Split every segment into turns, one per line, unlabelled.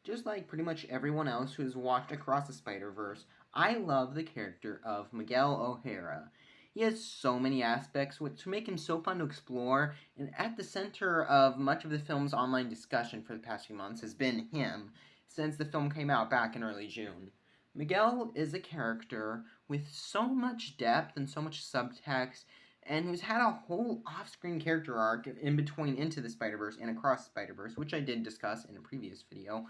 Just like pretty much everyone else who has watched Across the Spider-Verse, I love the character of Miguel O Hara. He has so many aspects which make him so fun to explore, and at the center of much of the film's online discussion for the past few months has been him, since the film came out back in early June. Miguel is a character with so much depth and so much subtext, and who's had a whole off-screen character arc in between Into the Spider-Verse and Across the Spider-Verse, which I did discuss in a previous video.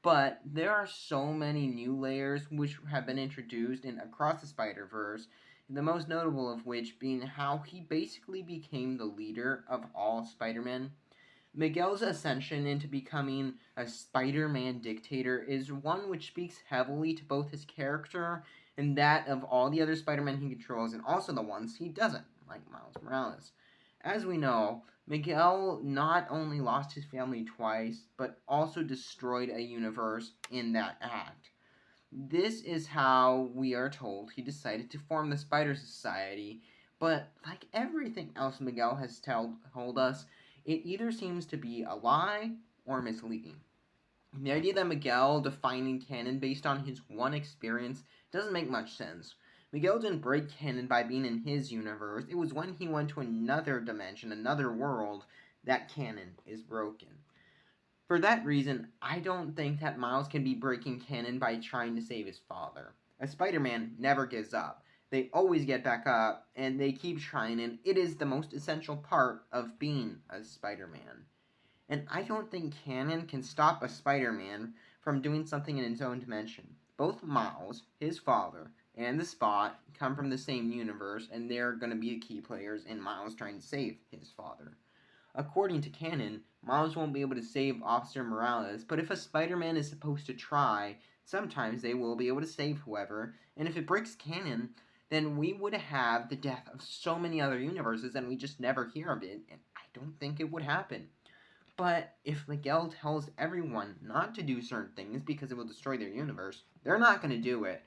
But there are so many new layers which have been introduced in Across the Spider-Verse, the most notable of which being how he basically became the leader of all Spider-Men. Miguel's ascension into becoming a Spider-Man dictator is one which speaks heavily to both his character and that of all the other Spider-Men he controls, and also the ones he doesn't, like Miles Morales. As we know, Miguel not only lost his family twice, but also destroyed a universe in that act. This is how we are told he decided to form the Spider Society, but like everything else Miguel has told us, it either seems to be a lie or misleading. The idea that Miguel defining canon based on his one experience doesn't make much sense. Miguel didn't break canon by being in his universe. It was when he went to another dimension, another world, that canon is broken. For that reason, I don't think that Miles can be breaking canon by trying to save his father. A Spider-Man never gives up. They always get back up, and they keep trying, and it is the most essential part of being a Spider-Man. And I don't think canon can stop a Spider-Man from doing something in his own dimension. Both Miles, his father, and the Spot come from the same universe, and they're going to be the key players in Miles trying to save his father. According to canon, Miles won't be able to save Officer Morales, but if a Spider-Man is supposed to try, sometimes they will be able to save whoever, and if it breaks canon, then we would have the death of so many other universes and we just never hear of it, and I don't think it would happen. But if Miguel tells everyone not to do certain things because it will destroy their universe, they're not going to do it,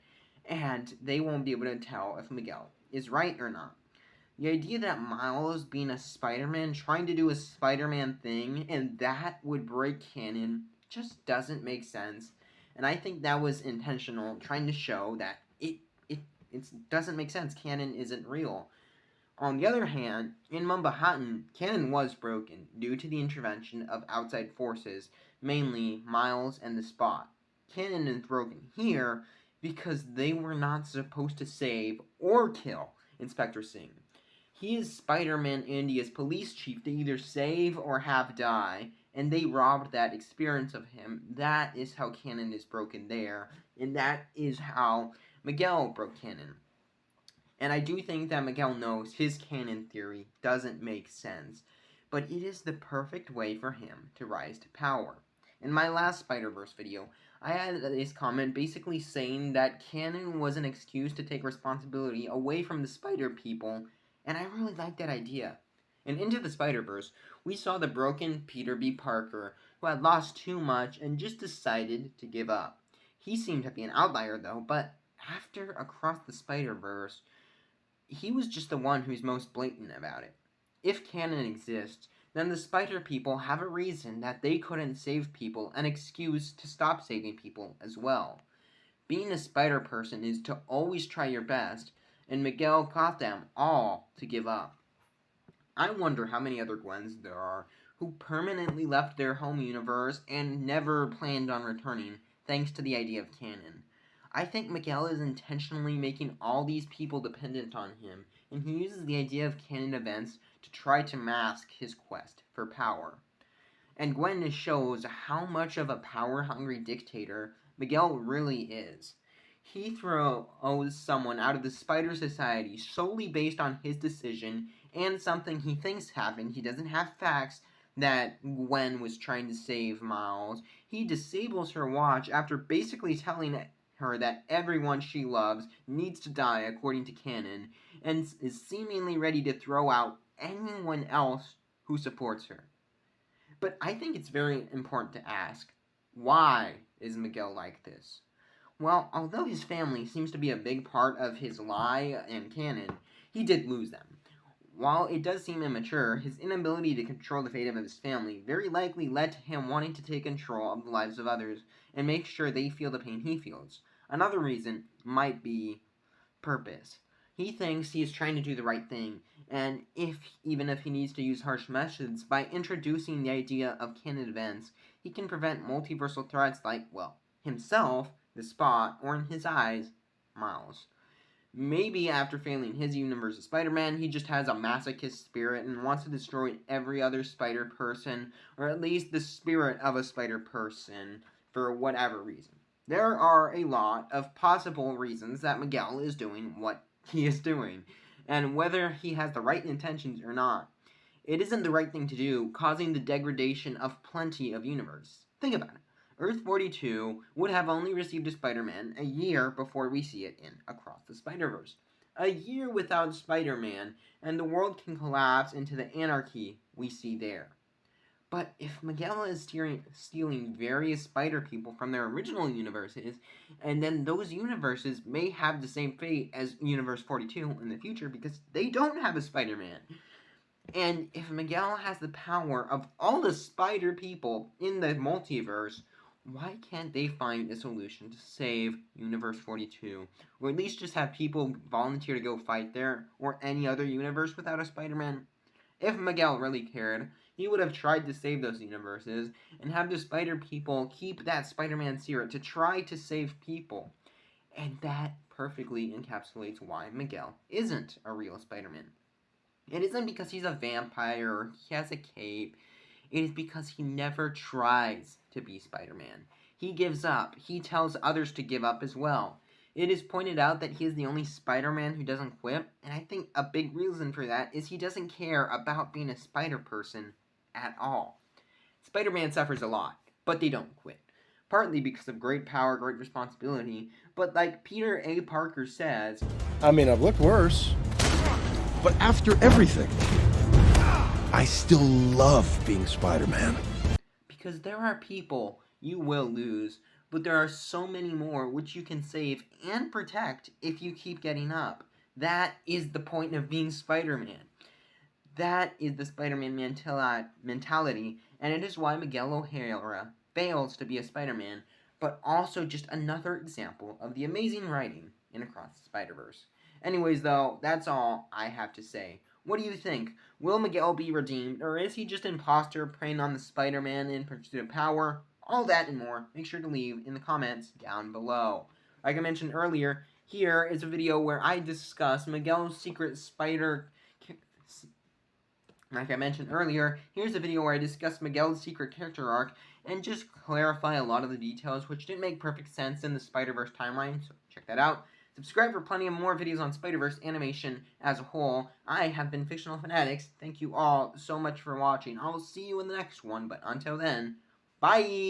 and they won't be able to tell if Miguel is right or not. The idea that Miles being a Spider-Man, trying to do a Spider-Man thing, and that would break canon just doesn't make sense. And I think that was intentional, trying to show that it doesn't make sense. Canon isn't real. On the other hand, in Mumbahattan, canon was broken due to the intervention of outside forces, mainly Miles and the Spot. Canon is broken here because they were not supposed to save or kill Inspector Singh. He is Spider-Man India's police chief to either save or have die, and they robbed that experience of him. That is how canon is broken there, and that is how Miguel broke canon. And I do think that Miguel knows his canon theory doesn't make sense, but it is the perfect way for him to rise to power. In my last Spider-Verse video, I had this comment basically saying that canon was an excuse to take responsibility away from the Spider people, and I really like that idea. In Into the Spider-Verse, we saw the broken Peter B. Parker, who had lost too much and just decided to give up. He seemed to be an outlier though, but after Across the Spider-Verse, he was just the one who's most blatant about it. If canon exists, then the Spider people have a reason that they couldn't save people, an excuse to stop saving people as well. Being a Spider person is to always try your best, and Miguel got them all to give up. I wonder how many other Gwens there are who permanently left their home universe and never planned on returning, thanks to the idea of canon. I think Miguel is intentionally making all these people dependent on him, and he uses the idea of canon events to try to mask his quest for power. And Gwen shows how much of a power-hungry dictator Miguel really is. He throws someone out of the Spider Society solely based on his decision and something he thinks happened. He doesn't have facts that Gwen was trying to save Miles. He disables her watch after basically telling her that everyone she loves needs to die according to canon, and is seemingly ready to throw out anyone else who supports her. But I think it's very important to ask, why is Miguel like this? Well, although his family seems to be a big part of his lie and canon, he did lose them. While it does seem immature, his inability to control the fate of his family very likely led to him wanting to take control of the lives of others and make sure they feel the pain he feels. Another reason might be purpose. He thinks he is trying to do the right thing, and even if he needs to use harsh methods, by introducing the idea of canon events, he can prevent multiversal threats like, well, himself, the Spot, or in his eyes, Miles. Maybe after failing his universe of Spider-Man, he just has a masochist spirit and wants to destroy every other spider person, or at least the spirit of a spider person, for whatever reason. There are a lot of possible reasons that Miguel is doing what he is doing, and whether he has the right intentions or not. It isn't the right thing to do, causing the degradation of plenty of universes. Think about it. Earth 42 would have only received a Spider-Man a year before we see it in Across the Spider-Verse. A year without Spider-Man, and the world can collapse into the anarchy we see there. But if Miguel is stealing various spider people from their original universes, and then those universes may have the same fate as Universe 42 in the future because they don't have a Spider-Man. And if Miguel has the power of all the spider people in the multiverse, why can't they find a solution to save Universe 42? Or at least just have people volunteer to go fight there, or any other universe without a Spider-Man? If Miguel really cared, he would have tried to save those universes, and have the spider people keep that Spider-Man spirit to try to save people. And that perfectly encapsulates why Miguel isn't a real Spider-Man. It isn't because he's a vampire or he has a cape. It is because he never tries to be Spider-Man. He gives up. He tells others to give up as well. It is pointed out that he is the only Spider-Man who doesn't quit, and I think a big reason for that is he doesn't care about being a spider person at all. Spider-Man suffers a lot, but they don't quit. Partly because of great power, great responsibility, but like Peter A. Parker says,
I mean, I've looked worse. But after everything, I still love being Spider-Man.
Because there are people you will lose, but there are so many more which you can save and protect if you keep getting up. That is the point of being Spider-Man. That is the Spider-Man mentality, and it is why Miguel O Hara fails to be a Spider-Man, but also just another example of the amazing writing in Across the Spider-Verse. Anyways, though, that's all I have to say. What do you think? Will Miguel be redeemed, or is he just an imposter preying on the Spider-Man in pursuit of power? All that and more, make sure to leave in the comments down below. Like I mentioned earlier, here is a video where I discuss Miguel's secret spider... Like I mentioned earlier, here's a video where I discuss Miguel's secret character arc and just clarify a lot of the details which didn't make perfect sense in the Spider-Verse timeline, so check that out. Subscribe for plenty of more videos on Spider-Verse animation as a whole. I have been Fictional Fanatics. Thank you all so much for watching. I will see you in the next one, but until then, bye!